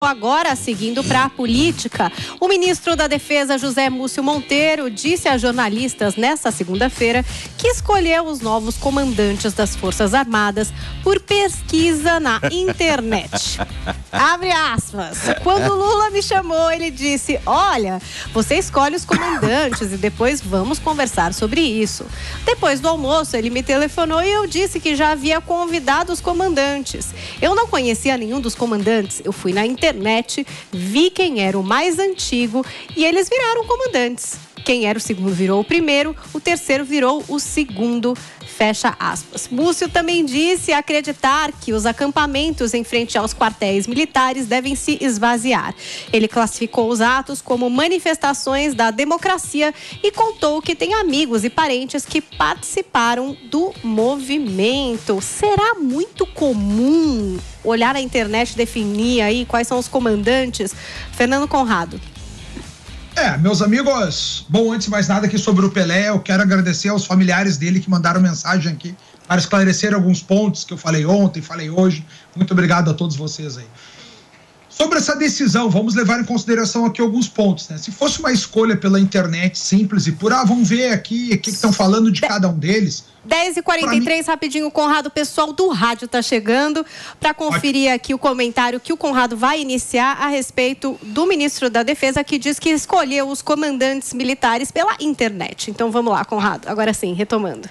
Agora, seguindo para a política, o ministro da Defesa, José Múcio Monteiro, disse a jornalistas nesta segunda-feira que escolheu os novos comandantes das Forças Armadas por pesquisa na internet. Abre aspas. Quando Lula me chamou, ele disse: olha, você escolhe os comandantes e depois vamos conversar sobre isso. Depois do almoço, ele me telefonou e eu disse que já havia convidado os comandantes. Eu não conhecia nenhum dos comandantes, eu fui na internet, vi quem era o mais antigo e eles viraram comandantes. Quem era o segundo virou o primeiro, o terceiro virou o segundo, fecha aspas. Múcio também disse acreditar que os acampamentos em frente aos quartéis militares devem se esvaziar. Ele classificou os atos como manifestações da democracia e contou que tem amigos e parentes que participaram do movimento. Será muito comum olhar a internet e definir aí quais são os comandantes? Fernando Conrado. Meus amigos, bom, antes de mais nada aqui sobre o Pelé, eu quero agradecer aos familiares dele que mandaram mensagem aqui para esclarecer alguns pontos que eu falei ontem, falei hoje. Muito obrigado a todos vocês aí. Sobre essa decisão, vamos levar em consideração aqui alguns pontos, né? Se fosse uma escolha pela internet simples e por, vamos ver aqui o que estão falando de cada um deles. 10h43, rapidinho, o Conrado, o pessoal do rádio está chegando para conferir aqui o comentário que o Conrado vai iniciar a respeito do ministro da Defesa, que diz que escolheu os comandantes militares pela internet. Então vamos lá, Conrado, agora sim, retomando.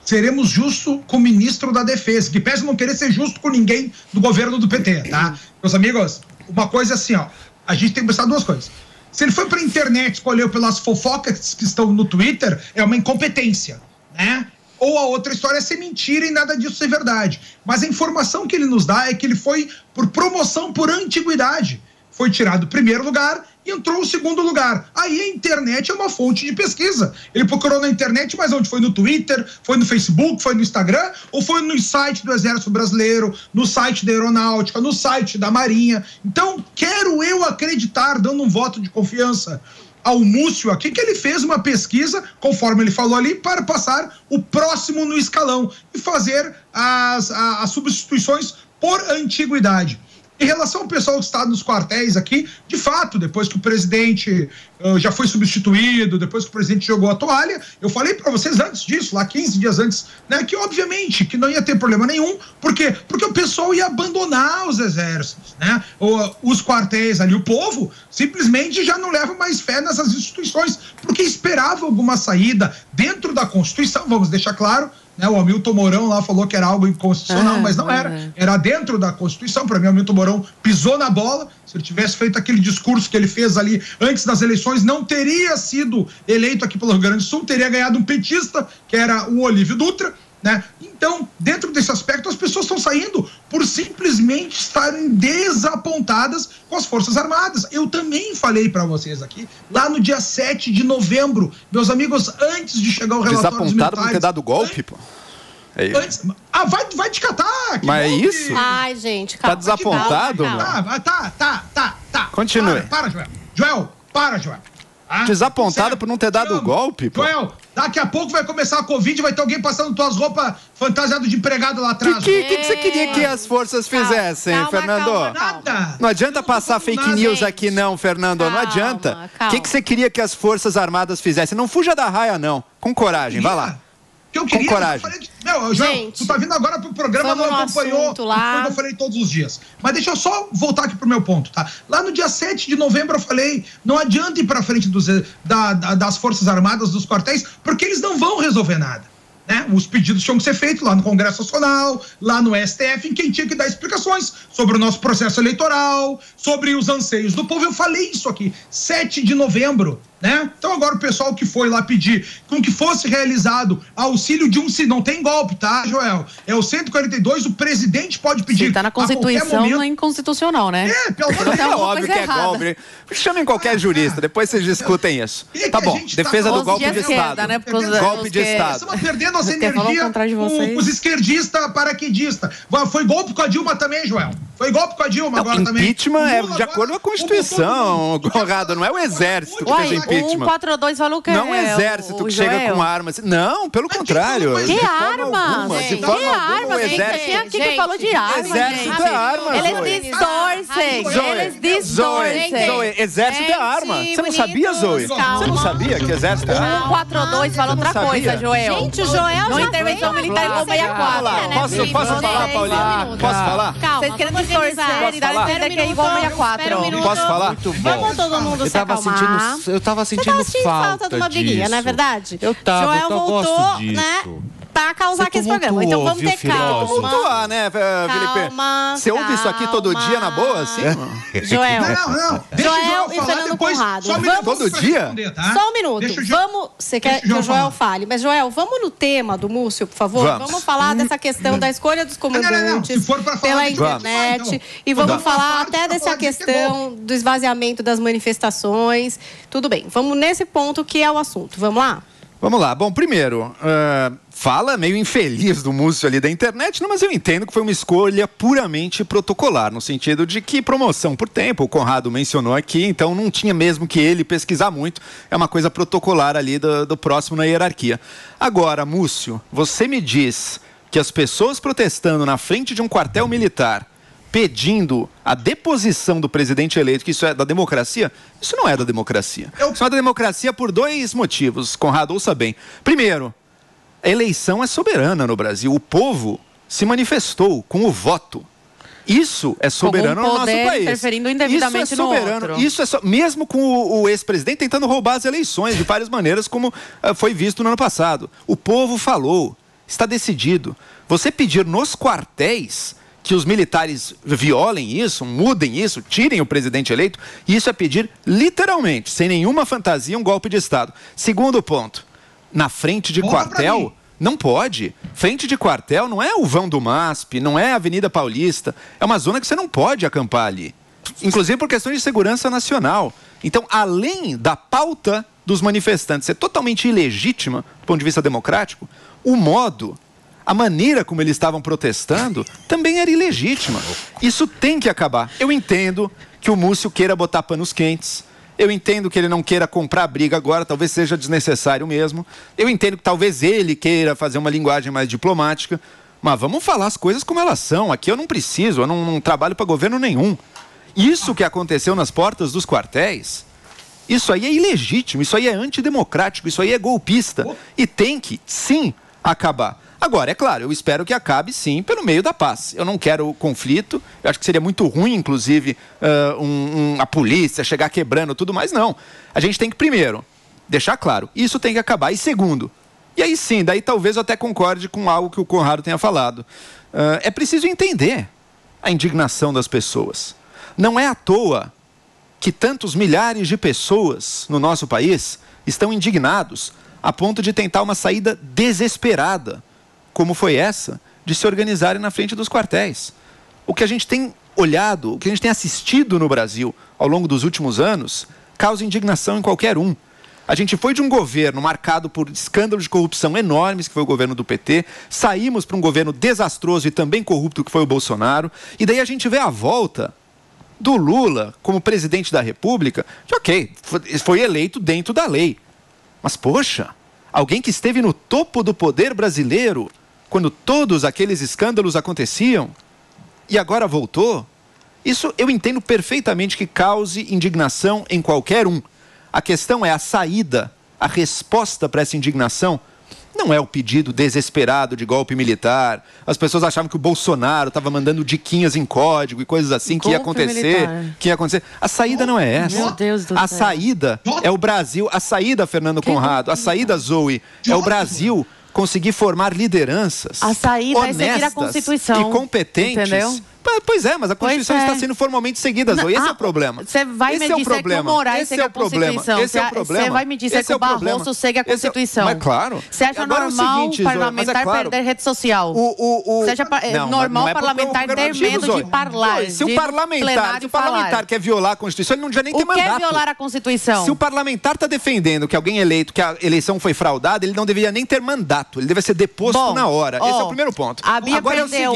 Seremos justos com o ministro da Defesa, que pese não querer ser justo com ninguém do governo do PT, tá? Meus amigos, uma coisa assim, a gente tem que pensar duas coisas. Se ele foi pra internet, escolheu pelas fofocas que estão no Twitter, é uma incompetência, né? Ou a outra história é ser mentira e nada disso ser verdade. Mas a informação que ele nos dá é que ele foi por promoção por antiguidade. Foi tirado o primeiro lugar e entrou o segundo lugar. Aí a internet é uma fonte de pesquisa. Ele procurou na internet, mas onde? Foi no Twitter, foi no Facebook, foi no Instagram, ou foi no site do Exército Brasileiro, no site da Aeronáutica, no site da Marinha. Então, quero eu acreditar, dando um voto de confiança ao Múcio aqui, que ele fez uma pesquisa, conforme ele falou ali, para passar o próximo no escalão e fazer as substituições por antiguidade. Em relação ao pessoal que está nos quartéis aqui, de fato, depois que o presidente já foi substituído, depois que o presidente jogou a toalha, eu falei para vocês antes disso, lá 15 dias antes, né, que obviamente que não ia ter problema nenhum. Por quê? Porque o pessoal ia abandonar os exércitos, né? Os quartéis ali, o povo simplesmente já não leva mais fé nessas instituições, porque esperava alguma saída dentro da Constituição, vamos deixar claro. O Hamilton Mourão lá falou que era algo inconstitucional, mas não era. Era dentro da Constituição. Para mim, o Hamilton Mourão pisou na bola. Se ele tivesse feito aquele discurso que ele fez ali antes das eleições, não teria sido eleito aqui pelo Rio Grande do Sul, teria ganhado um petista, que era o Olívio Dutra, né? Então, dentro desse aspecto, as pessoas estão saindo por simplesmente estarem desapontadas com as Forças Armadas. Eu também falei para vocês aqui, lá no dia 7 de novembro, meus amigos, antes de chegar o relatório dos militares... Desapontado por ter dado golpe, pô? Antes, vai te catar! Mas é isso? Ai, gente, calma. Tá desapontado, mano? Tá. Continue. Para, Joel. Joel, para, Joel. Desapontado por não ter dado golpe, pô. Joel, daqui a pouco vai começar a Covid e vai ter alguém passando tuas roupas fantasiado de empregado lá atrás. O que você queria que as forças fizessem, Fernando? Nada. Não adianta passar fake news aqui não, Fernando. Não adianta. O que você queria que as Forças Armadas fizessem? Não fuja da raia, não. Com coragem, vai lá. Que eu queria, com coragem. Joel, tu tá vindo agora pro programa, não acompanhou tudo que eu falei todos os dias. Mas deixa eu só voltar aqui pro meu ponto, tá? Lá no dia 7 de novembro eu falei, não adianta ir pra frente das Forças Armadas, dos quartéis, porque eles não vão resolver nada, né? Os pedidos tinham que ser feitos lá no Congresso Nacional, lá no STF, em quem tinha que dar explicações sobre o nosso processo eleitoral, sobre os anseios do povo. Eu falei isso aqui, 7 de novembro, né? Então agora o pessoal que foi lá pedir com que fosse realizado auxílio de não tem golpe, tá, Joel? É o 142, o presidente pode pedir. Se tá na Constituição, não é inconstitucional, né? Pelo menos é óbvio que é golpe. Chamem qualquer jurista, depois vocês discutem isso. Tá bom, defesa do golpe de Estado. Né? Golpe de Estado. Estamos perdendo nossa energia com os esquerdistas paraquedistas. Foi golpe com a Dilma também, Joel. Foi golpe com a Dilma agora também. Impeachment é de acuerdo com a Constituição, Conrado, não é o Exército que fez impeachment. impeachment. 142 falou que não é exército que chega com armas. Não, pelo contrário. Que armas? De forma alguma, o exército... Quem falou de armas? Exército é arma, Eles distorcem. Zoe, exército é arma. Você não sabia, Zoe? Você não sabia que exército é arma? 142 falou outra coisa, Joel. Gente, o Joel não intervenção militar em 164. Posso falar, Paulinha? Posso falar? Calma, vocês querem distorcer e dar a entender que é igual 64. Posso falar? Muito bom. Vamos todo mundo se acalmar. Eu tava sentindo falta de uma briguinha, não é verdade? Eu tava, Joel voltou, né? Pra causar aqui esse programa. Então vamos ter calma. Tumultuar, né, Felipe? Você ouve isso aqui todo dia na boa, assim? Joel. Não. Deixa Joel e Fernando Conrado. Todo dia? Tá? Só um minuto. Você quer que o Joel fale? Mas, Joel, vamos no tema do Múcio, por favor? Vamos falar dessa questão da escolha dos comandantes pela internet. E vamos falar até dessa questão do esvaziamento das manifestações. Tudo bem. Vamos nesse ponto que é o assunto. Vamos lá? Vamos lá. Bom, primeiro, fala meio infeliz do Múcio ali da internet, mas eu entendo que foi uma escolha puramente protocolar, no sentido de que promoção por tempo, o Conrado mencionou aqui, então não tinha mesmo que ele pesquisar muito, é uma coisa protocolar ali do próximo na hierarquia. Agora, Múcio, você me diz que as pessoas protestando na frente de um quartel militar, pedindo a deposição do presidente eleito, que isso é da democracia, isso não é da democracia. Isso é da democracia por dois motivos, Conrado, ouça bem. Primeiro, a eleição é soberana no Brasil. O povo se manifestou com o voto. Isso é soberano no nosso país. Interferindo indevidamente isso é soberano. No outro. Isso é mesmo com o ex-presidente tentando roubar as eleições de várias maneiras, como foi visto no ano passado. O povo falou, está decidido. Você pedir nos quartéis que os militares violem isso, mudem isso, tirem o presidente eleito, isso é pedir literalmente, sem nenhuma fantasia, um golpe de Estado. Segundo ponto, na frente de quartel, não pode. Frente de quartel não é o vão do MASP, não é a Avenida Paulista, é uma zona que você não pode acampar ali. Inclusive por questões de segurança nacional. Então, além da pauta dos manifestantes ser totalmente ilegítima, do ponto de vista democrático, o modo... A maneira como eles estavam protestando também era ilegítima. Isso tem que acabar. Eu entendo que o Múcio queira botar panos quentes. Eu entendo que ele não queira comprar briga agora, talvez seja desnecessário mesmo. Eu entendo que talvez ele queira fazer uma linguagem mais diplomática. Mas vamos falar as coisas como elas são. Aqui eu não preciso, eu não trabalho para governo nenhum. Isso que aconteceu nas portas dos quartéis, isso aí é ilegítimo, isso aí é antidemocrático, isso aí é golpista. E tem que, sim, acabar. Agora, é claro, eu espero que acabe, sim, pelo meio da paz. Eu não quero conflito, eu acho que seria muito ruim, inclusive, a polícia chegar quebrando tudo, mas não. A gente tem que, primeiro, deixar claro, isso tem que acabar. E segundo, e aí sim, daí talvez eu até concorde com algo que o Conrado tenha falado. É preciso entender a indignação das pessoas. Não é à toa que tantos milhares de pessoas no nosso país estão indignados a ponto de tentar uma saída desesperada, como foi essa, de se organizarem na frente dos quartéis. O que a gente tem olhado, o que a gente tem assistido no Brasil ao longo dos últimos anos, causa indignação em qualquer um. A gente foi de um governo marcado por escândalos de corrupção enormes, que foi o governo do PT, saímos para um governo desastroso e também corrupto, que foi o Bolsonaro, e daí a gente vê a volta do Lula como presidente da República, que ok, foi eleito dentro da lei. Mas, poxa, alguém que esteve no topo do poder brasileiro quando todos aqueles escândalos aconteciam e agora voltou, isso eu entendo perfeitamente que cause indignação em qualquer um. A questão é a saída, a resposta para essa indignação. Não é o pedido desesperado de golpe militar. As pessoas achavam que o Bolsonaro estava mandando diquinhas em código e coisas assim que ia acontecer. A saída não é essa. Meu Deus do céu. A saída é o Brasil. A saída, Fernando Conrado, a saída, Zoe, é o Brasil conseguir formar lideranças a saída é seguir a Constituição e competentes. Entendeu? Pois é, mas a Constituição está sendo formalmente seguida, Zoe. Esse é o problema. Você vai me dizer que o Moraes segue a Constituição. Você vai me dizer que o Barroso segue a Constituição. Mas claro. Você acha normal o parlamentar perder rede social? Você acha normal o parlamentar ter medo de falar? Se o parlamentar quer violar a Constituição, ele não devia nem ter mandato. O que é violar a Constituição? Se o parlamentar está defendendo que alguém eleito, que a eleição foi fraudada, ele não deveria nem ter mandato. Ele deve ser deposto na hora. Esse é o primeiro ponto. A Bia perdeu.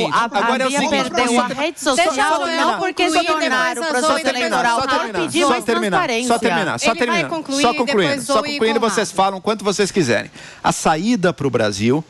rede social não porque se tornaram o processo eleitoral. Só concluindo, vocês falam quanto vocês quiserem. A saída para o Brasil,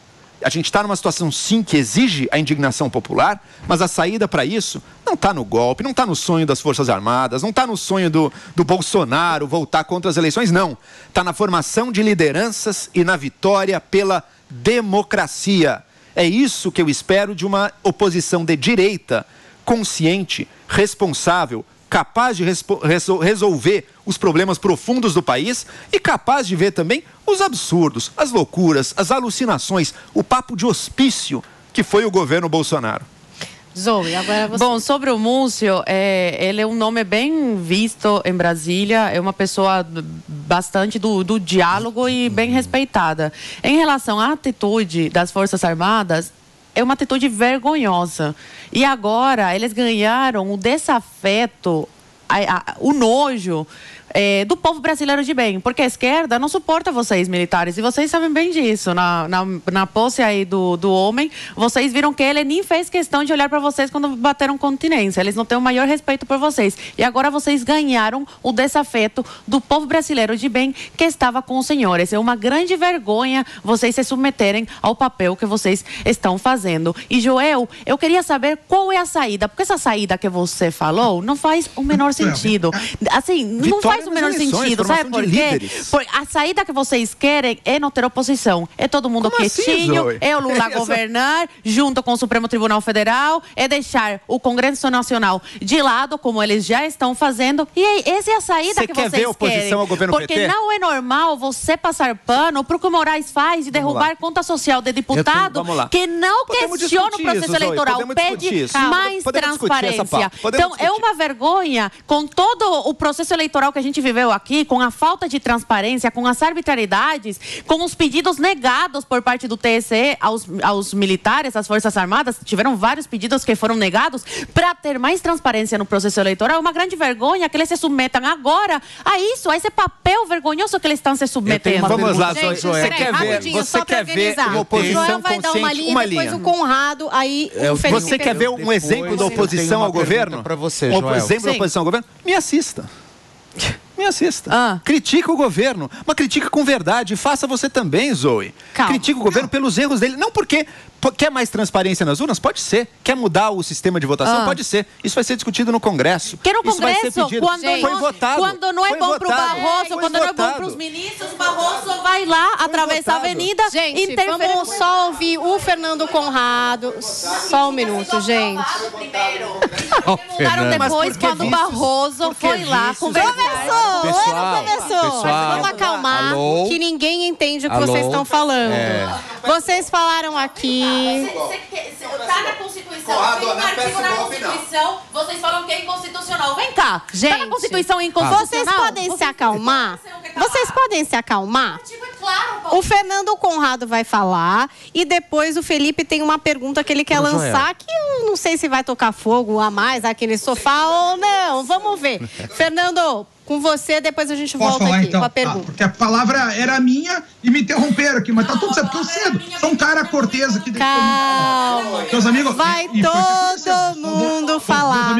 a gente está numa situação sim que exige a indignação popular, mas a saída para isso não está no golpe, não está no sonho das Forças Armadas, não está no sonho do Bolsonaro voltar contra as eleições, não. Está na formação de lideranças e na vitória pela democracia. É isso que eu espero de uma oposição de direita, consciente, responsável, capaz de resolver os problemas profundos do país e capaz de ver também os absurdos, as loucuras, as alucinações, o papo de hospício que foi o governo Bolsonaro. Zoe, agora você. Bom, sobre o Múcio, ele é um nome bem visto em Brasília, é uma pessoa bastante do diálogo e bem respeitada. Em relação à atitude das Forças Armadas, é uma atitude vergonhosa. E agora eles ganharam o desafeto, o nojo do povo brasileiro de bem. Porque a esquerda não suporta vocês, militares. E vocês sabem bem disso. Na posse aí do homem, vocês viram que ele nem fez questão de olhar para vocês quando bateram continência. Eles não têm o maior respeito por vocês. E agora vocês ganharam o desafeto do povo brasileiro de bem que estava com os senhores. É uma grande vergonha vocês se submeterem ao papel que vocês estão fazendo. E, Joel, eu queria saber qual é a saída. Porque essa saída que você falou não faz o menor sentido. Assim, não faz o menor sentido, sabe por quê? A saída que vocês querem é não ter oposição. É todo mundo quietinho, é o Lula governar junto com o Supremo Tribunal Federal, é deixar o Congresso Nacional de lado, como eles já estão fazendo. E essa é a saída que vocês querem. Você quer ver oposição ao governo PT? Porque não é normal você passar pano pro que o Moraes faz de derrubar conta social de deputado que não questiona o processo eleitoral, pede mais transparência. Então, é uma vergonha com todo o processo eleitoral que a gente viveu aqui, com a falta de transparência, com as arbitrariedades, com os pedidos negados por parte do TSE aos militares, às Forças Armadas. Tiveram vários pedidos que foram negados para ter mais transparência no processo eleitoral. É uma grande vergonha que eles se submetam agora a isso, a esse papel vergonhoso que eles estão se submetendo. Vamos lá, Joel. Você quer ver uma oposição vai dar uma linha, depois o Conrado, aí o Felipe. Você quer ver um exemplo da oposição ao governo? Para você, Joel. Um exemplo da oposição ao governo? Me assista. Me assista. Critica o governo, mas critica com verdade. Faça você também, Zoe. Critica o governo pelos erros dele. Não porque quer mais transparência nas urnas? Pode ser. Quer mudar o sistema de votação? Pode ser. Isso vai ser discutido no Congresso. Que no Isso Congresso, vai ser pedido. Foi votado. Quando não é bom para o Barroso, quando não é bom para os ministros, o Barroso vai lá, atravessa a avenida. Gente, vamos só ouvir o Fernando Conrado. Só um minuto, gente. Votaram depois, quando o Barroso foi lá conversar. Começou. Vamos acalmar, que ninguém entende o que vocês estão falando. Vocês falaram aqui. Tá na Constituição, tem um artigo na Constituição, vocês falam que é inconstitucional. Vem cá, gente. Tá na Constituição inconstitucional. Vocês podem se acalmar? Vocês podem se acalmar? O Fernando Conrado vai falar e depois o Felipe tem uma pergunta que ele quer lançar, que eu não sei se vai tocar fogo a mais aqui nesse sofá ou não. Vamos ver. Fernando, com você, depois a gente volta aqui com a pergunta. Porque a palavra era minha e me interromperam aqui, mas tá tudo certo, porque eu cedo. Sou um cara cortês aqui. Calma. Meus amigos... Vai todo mundo falar.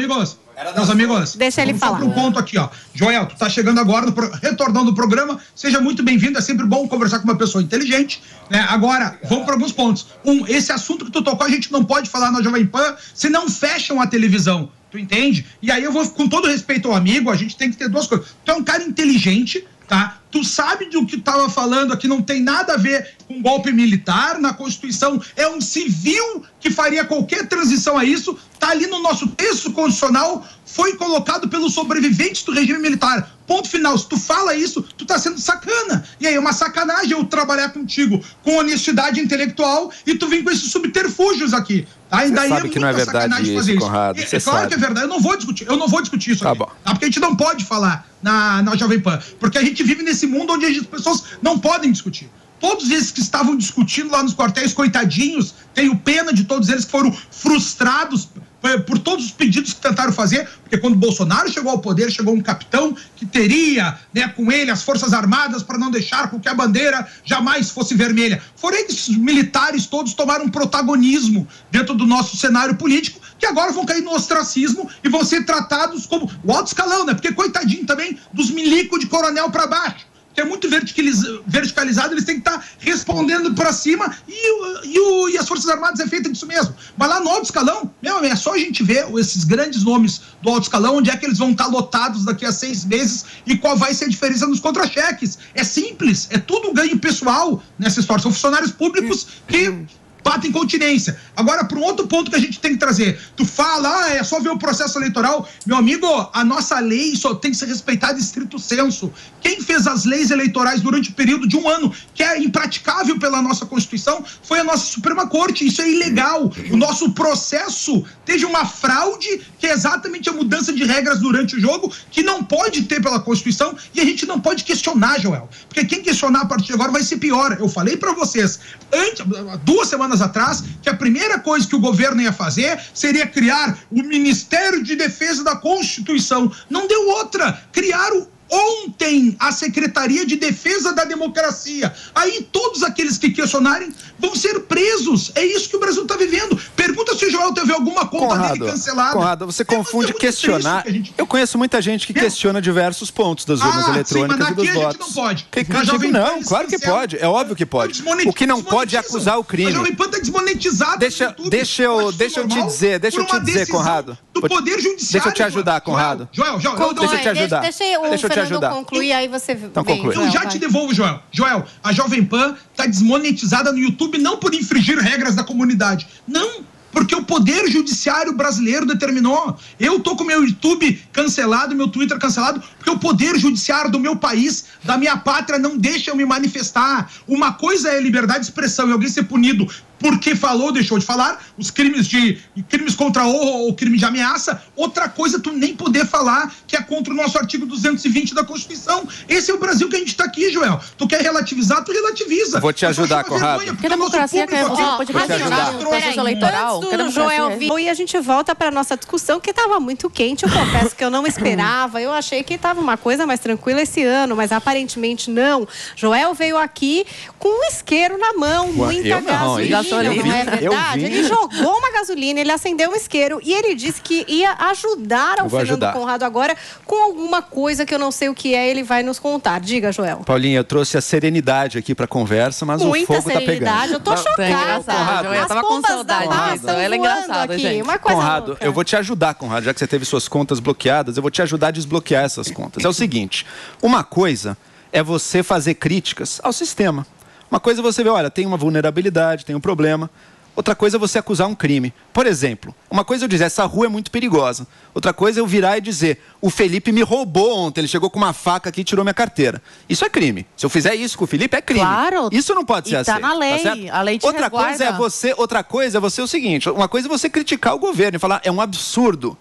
Meus amigos, deixa ele falar. Só um ponto aqui, ó. Joel, tu tá chegando agora, retornando o programa, seja muito bem-vindo, é sempre bom conversar com uma pessoa inteligente, né? Agora, vamos para alguns pontos. Esse assunto que tu tocou, a gente não pode falar na Jovem Pan, se não fecham a televisão. Tu entende? E aí eu vou, com todo respeito ao amigo, a gente tem que ter duas coisas. Tu é um cara inteligente, tá? Tu sabe do que tava falando aqui, não tem nada a ver com golpe militar, na Constituição é um civil que faria qualquer transição a isso, tá ali no nosso texto constitucional, foi colocado pelos sobreviventes do regime militar. Ponto final. Se tu fala isso, tu tá sendo sacana. E aí é uma sacanagem eu trabalhar contigo com honestidade intelectual e tu vir com esses subterfúgios aqui. Tá? Você sabe que não é verdade isso, Conrado. É claro que é verdade. Eu não vou discutir isso aqui. Bom. Tá? Porque a gente não pode falar na Jovem Pan. Porque a gente vive nesse mundo onde as pessoas não podem discutir. Todos esses que estavam discutindo lá nos quartéis, coitadinhos, tenho pena de todos eles que foram frustrados por todos os pedidos que tentaram fazer, porque quando Bolsonaro chegou ao poder, chegou um capitão que teria, né, com ele as Forças Armadas para não deixar com que a bandeira jamais fosse vermelha. Foram esses militares todos tomaram protagonismo dentro do nosso cenário político, que agora vão cair no ostracismo e vão ser tratados como o alto escalão, né? Porque coitadinho também dos milicos de coronel para baixo, que é muito verticalizado, eles têm que estar respondendo para cima e as Forças Armadas é feita disso mesmo. Mas lá no alto escalão, é só a gente ver esses grandes nomes do alto escalão, onde é que eles vão estar lotados daqui a 6 meses e qual vai ser a diferença nos contra-cheques. É simples, é tudo ganho pessoal nessa história. São funcionários públicos que batem continência. Agora, para um outro ponto que a gente tem que trazer, tu fala, é só ver o processo eleitoral. Meu amigo, a nossa lei só tem que ser respeitada em estrito senso. Quem fez as leis eleitorais durante o período de 1 ano, que é impraticável pela nossa Constituição, foi a nossa Suprema Corte. Isso é ilegal. O nosso processo teve uma fraude, que é exatamente a mudança de regras durante o jogo, que não pode ter pela Constituição, e a gente não pode questionar, Joel. Porque quem questionar a partir de agora vai ser pior. Eu falei para vocês, 2 semanas atrás, que a primeira coisa que o governo ia fazer seria criar o Ministério de Defesa da Constituição. Não deu outra. Criaram ontem a Secretaria de Defesa da Democracia. Aí todos aqueles que questionarem vão ser presos. É isso que o Brasil está vivendo. Pergunta se o Joel teve alguma conta dele cancelada. Conrado, você confunde questionar. Eu conheço muita gente que questiona diversos pontos das urnas eletrônicas e dos votos. A gente não pode. Não, claro que pode. É óbvio que pode. O que não pode é acusar o crime. A Jovem Pan está desmonetizada. Deixa eu te dizer, Conrado. Do Poder Judiciário. Deixa eu te ajudar, Conrado. Joel, deixa eu te ajudar. Deixa eu te ajudar. Concluir, aí você então conclui. Eu já te devolvo, Joel. Joel, a Jovem Pan está desmonetizada no YouTube não por infringir regras da comunidade. Não, porque o Poder Judiciário brasileiro determinou. Eu tô com meu YouTube cancelado, meu Twitter cancelado, porque o Poder Judiciário do meu país, da minha pátria, não deixa eu me manifestar. Uma coisa é liberdade de expressão e alguém ser punido porque falou, deixou de falar, os crimes contra a honra ou crime de ameaça. Outra coisa, tu nem poder falar, que é contra o nosso artigo 220 da Constituição. Esse é o Brasil que a gente tá aqui, Joel. Tu quer relativizar, tu relativiza. Vou te ajudar, Conrado. Porque a democracia pode questionar o processo eleitoral. Antes do Joel vir, e a gente volta para nossa discussão, que estava muito quente. Eu confesso que eu não esperava. Eu achei que estava uma coisa mais tranquila esse ano, mas aparentemente não. Joel veio aqui com um isqueiro na mão, muita gasolina. Não é verdade? Ele jogou uma gasolina, ele acendeu um isqueiro e ele disse que ia ajudar ao Fernando Conrado agora com alguma coisa que eu não sei o que é, ele vai nos contar. Diga, Joel. Paulinha, eu trouxe a serenidade aqui pra conversa, mas o fogo tá pegando. Eu tô chocada. Eu tava com saudade disso. Ela é engraçada, gente. Uma coisa Conrado, louca. eu vou te ajudar, Conrado, já que você teve suas contas bloqueadas, eu vou te ajudar a desbloquear essas contas. É o seguinte, uma coisa é você fazer críticas ao sistema. Uma coisa é você ver, olha, tem uma vulnerabilidade, tem um problema. Outra coisa é você acusar um crime. Por exemplo, uma coisa é eu dizer, essa rua é muito perigosa. Outra coisa é eu virar e dizer, o Felipe me roubou ontem, ele chegou com uma faca aqui e tirou minha carteira. Isso é crime. Se eu fizer isso com o Felipe, é crime. Claro. Isso não pode ser aceito. Tá na lei, tá a lei te outra coisa é você o seguinte, uma coisa é você criticar o governo e falar, é um absurdo,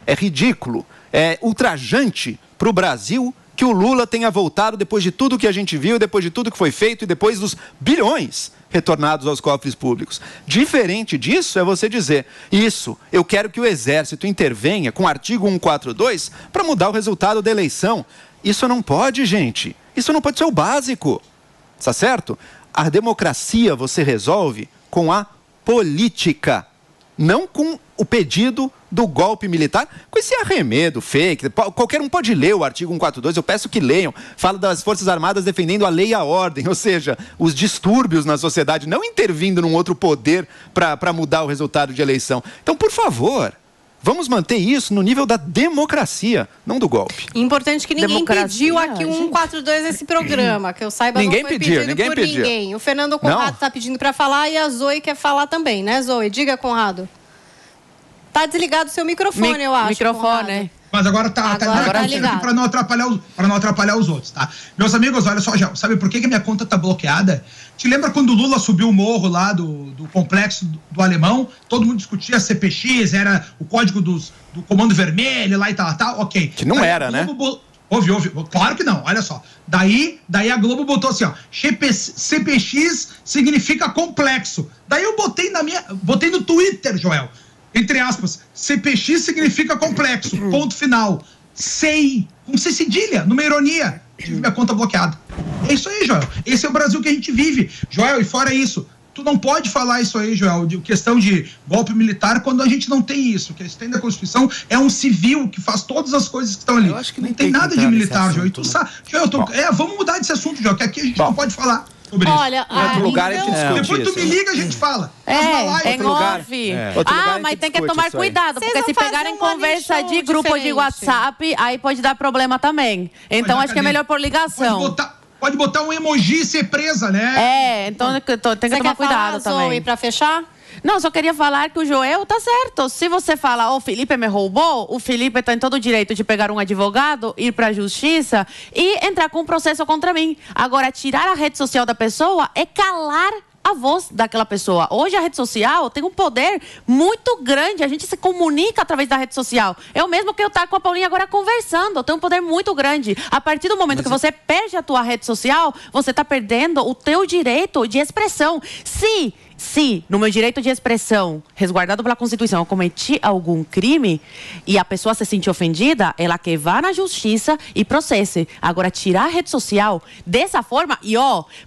é ridículo, é ultrajante para o Brasil que o Lula tenha voltado depois de tudo que a gente viu, depois de tudo que foi feito e depois dos bilhões retornados aos cofres públicos. Diferente disso é você dizer, isso, eu quero que o Exército intervenha com o artigo 142 para mudar o resultado da eleição. Isso não pode, gente. Isso não pode ser o básico. Tá certo? A democracia você resolve com a política, não com o pedido do golpe militar, com esse arremedo fake. Qualquer um pode ler o artigo 142, eu peço que leiam. Fala das Forças Armadas defendendo a lei e a ordem, ou seja, os distúrbios na sociedade, não intervindo num outro poder para mudar o resultado de eleição. Então, por favor, vamos manter isso no nível da democracia, não do golpe. Importante que ninguém pediu aqui o 142 nesse programa, que eu saiba, ninguém não foi pediu, pedido por ninguém. O Fernando Conrado está pedindo para falar e a Zoe quer falar também, né, Zoe? Diga, Conrado. Tá desligado o seu microfone, eu acho. Microfone. Mas agora tá ligado. Para não atrapalhar os outros, tá? Meus amigos, olha só, já sabe por que minha conta tá bloqueada? Te lembra quando o Lula subiu o morro lá do complexo do Alemão? Todo mundo discutia CPX, era o código do Comando Vermelho lá e tal, ok. Que não era, né? Houve. Claro que não, olha só. Daí a Globo botou assim, ó, CPX significa complexo. Daí eu botei no Twitter, Joel, entre aspas, CPX significa complexo, ponto final. Sei, com C cedilha, numa ironia, tive minha conta bloqueada. É isso aí, Joel. Esse é o Brasil que a gente vive. Joel, e fora isso, tu não pode falar isso aí, Joel, de questão de golpe militar, quando a gente não tem isso. Que a gente tem da Constituição é um civil que faz todas as coisas que estão ali. Eu acho que não tem nada de militar, Joel. E tu sabe, Joel, Bom. vamos mudar desse assunto, Joel, que aqui a gente não pode falar sobre isso. Olha, Em outro lugar a gente discute Depois tu me liga, a gente fala. Em lugar. off. Outro lugar a Mas gente tem que discute tomar isso aí. cuidado, Vocês porque vão se fazer pegarem um morning conversa show de grupo de diferente. WhatsApp, aí pode dar problema também. Então Mas, acho que é cadê? melhor por ligação. Pode botar um emoji e ser presa, né? Então tem que Você tomar quer cuidado falar, também. Zoe, pra fechar? Não, só queria falar que o Joel tá certo. Se você fala, o Felipe me roubou, o Felipe tá em todo o direito de pegar um advogado, ir pra justiça e entrar com um processo contra mim. Agora, tirar a rede social da pessoa é calar a voz daquela pessoa. Hoje a rede social tem um poder muito grande, a gente se comunica através da rede social. Eu mesmo que eu estar com a Paulinha agora conversando, tem um poder muito grande. A partir do momento que você perde a tua rede social, você está perdendo o teu direito de expressão. Se no meu direito de expressão, resguardado pela Constituição, eu cometi algum crime e a pessoa se sentir ofendida, ela que vá na justiça e processe. Agora, tirar a rede social dessa forma, e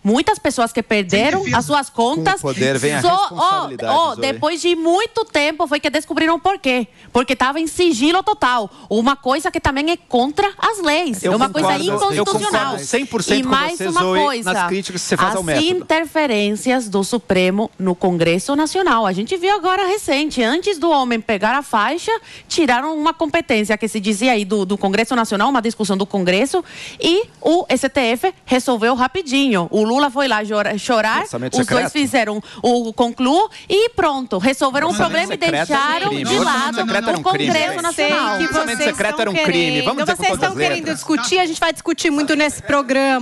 muitas pessoas que perderam as suas contas... Com o poder vem a responsabilidade, Zoe. Depois de muito tempo foi que descobriram por quê. Porque estava em sigilo total. Uma coisa que também é contra as leis. É uma coisa inconstitucional. Eu concordo 100% e com mais você, uma Zoe, coisa, nas críticas que você faz ao método. As interferências do Supremo no Congresso Nacional. A gente viu agora recente, antes do homem pegar a faixa, tiraram uma competência que se dizia aí do Congresso Nacional, uma discussão do Congresso, e o STF resolveu rapidinho. O Lula foi lá chorar, os dois fizeram o concluo e pronto, resolveram o problema e deixaram de lado o Congresso Nacional. O orçamento secreto era um crime. Vamos dizer com todas as letras. Vocês estão querendo discutir, a gente vai discutir muito nesse programa.